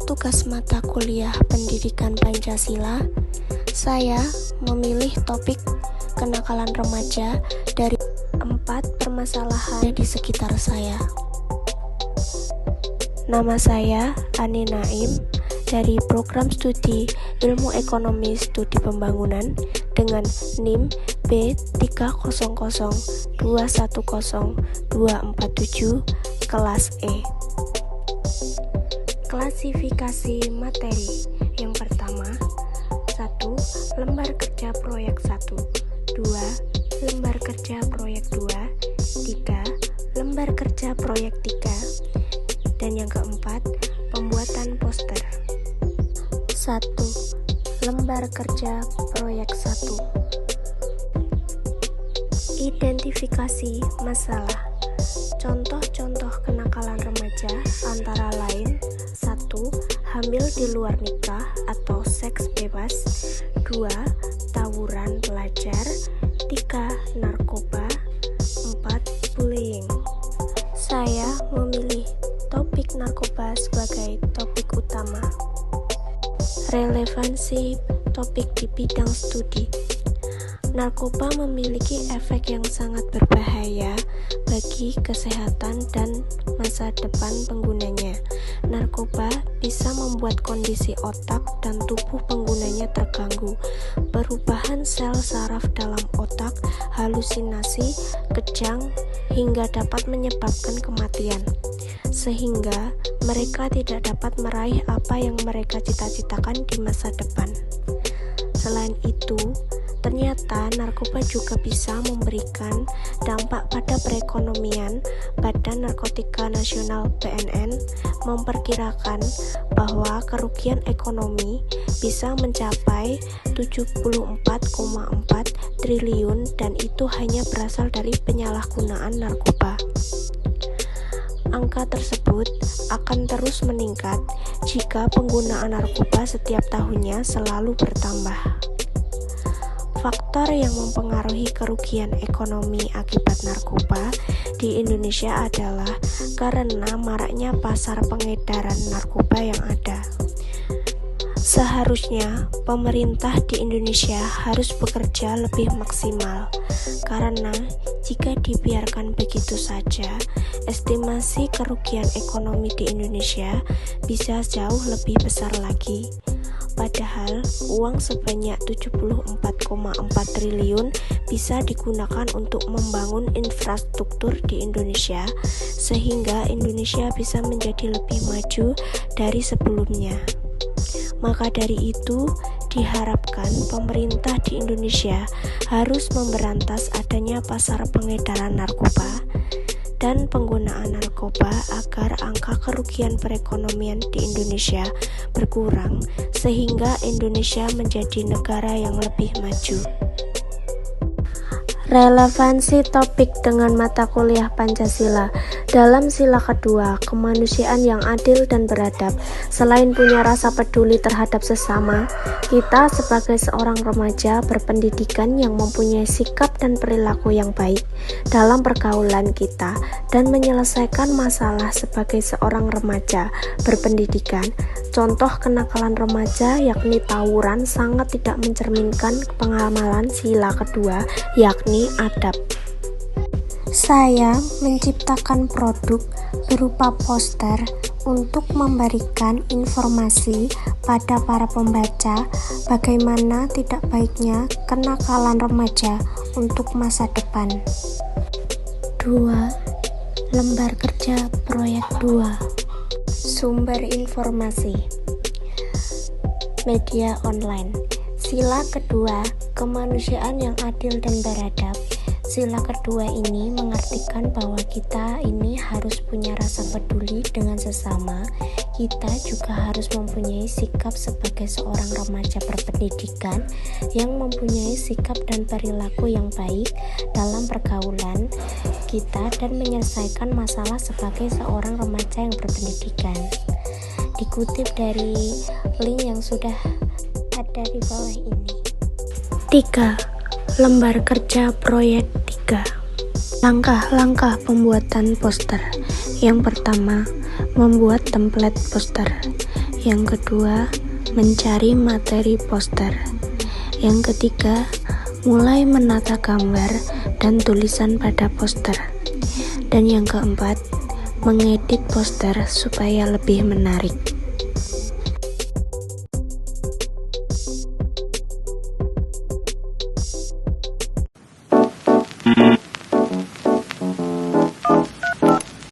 tugas mata kuliah Pendidikan Pancasila, saya memilih topik kenakalan remaja dari 4 permasalahan di sekitar saya. Nama saya Ani Naim dari Program Studi Ilmu Ekonomi Studi Pembangunan dengan NIM B300210247 kelas E. Klasifikasi materi. Yang pertama, 1. Lembar kerja proyek 1, 2. Lembar kerja proyek 2, 3. Lembar kerja proyek 3, dan yang keempat, pembuatan poster. 1. Lembar kerja proyek 1. Identifikasi masalah. Contoh-contoh kenakalan remaja antara lain: 1. Hamil di luar nikah atau seks bebas, 2. Tawuran pelajar, 3. Narkoba, 4. Bullying. Saya memilih topik narkoba sebagai topik utama. Relevansi topik di bidang studi. Narkoba memiliki efek yang sangat berbahaya bagi kesehatan dan masa depan penggunanya. Narkoba bisa membuat kondisi otak dan tubuh penggunanya terganggu, perubahan sel saraf dalam otak, halusinasi, kejang, hingga dapat menyebabkan kematian, sehingga mereka tidak dapat meraih apa yang mereka cita-citakan di masa depan. Selain itu, ternyata narkoba juga bisa memberikan dampak pada perekonomian. Badan Narkotika Nasional (BNN) memperkirakan bahwa kerugian ekonomi bisa mencapai 74,4 triliun dan itu hanya berasal dari penyalahgunaan narkoba. Angka tersebut akan terus meningkat jika penggunaan narkoba setiap tahunnya selalu bertambah. Faktor yang mempengaruhi kerugian ekonomi akibat narkoba di Indonesia adalah karena maraknya pasar pengedaran narkoba yang ada. Seharusnya pemerintah di Indonesia harus bekerja lebih maksimal, karena jika dibiarkan begitu saja, estimasi kerugian ekonomi di Indonesia bisa jauh lebih besar lagi. Padahal uang sebanyak 74,4 triliun bisa digunakan untuk membangun infrastruktur di Indonesia, sehingga Indonesia bisa menjadi lebih maju dari sebelumnya. Maka dari itu, diharapkan pemerintah di Indonesia harus memberantas adanya pasar pengedaran narkoba dan penggunaan narkoba agar angka kerugian perekonomian di Indonesia berkurang sehingga Indonesia menjadi negara yang lebih maju. Relevansi topik dengan mata kuliah Pancasila. Dalam sila kedua, kemanusiaan yang adil dan beradab, selain punya rasa peduli terhadap sesama, kita sebagai seorang remaja berpendidikan yang mempunyai sikap dan perilaku yang baik dalam pergaulan kita dan menyelesaikan masalah sebagai seorang remaja berpendidikan. Contoh kenakalan remaja yakni tawuran sangat tidak mencerminkan pengamalan sila kedua yakni adab. Saya menciptakan produk berupa poster untuk memberikan informasi pada para pembaca bagaimana tidak baiknya kenakalan remaja untuk masa depan. 2. Lembar kerja proyek 2. Sumber informasi. Media online. Sila kedua, kemanusiaan yang adil dan beradab. Sila kedua ini mengartikan bahwa kita ini harus punya rasa peduli dengan sesama. Kita juga harus mempunyai sikap sebagai seorang remaja berpendidikan yang mempunyai sikap dan perilaku yang baik dalam pergaulan kita dan menyelesaikan masalah sebagai seorang remaja yang berpendidikan. Dikutip dari link yang sudah ada di bawah ini. 3. Lembar kerja proyek 3. Langkah-langkah pembuatan poster. Yang pertama, membuat template poster. Yang kedua, mencari materi poster. Yang ketiga, mulai menata gambar dan tulisan pada poster. Dan yang keempat, mengedit poster supaya lebih menarik.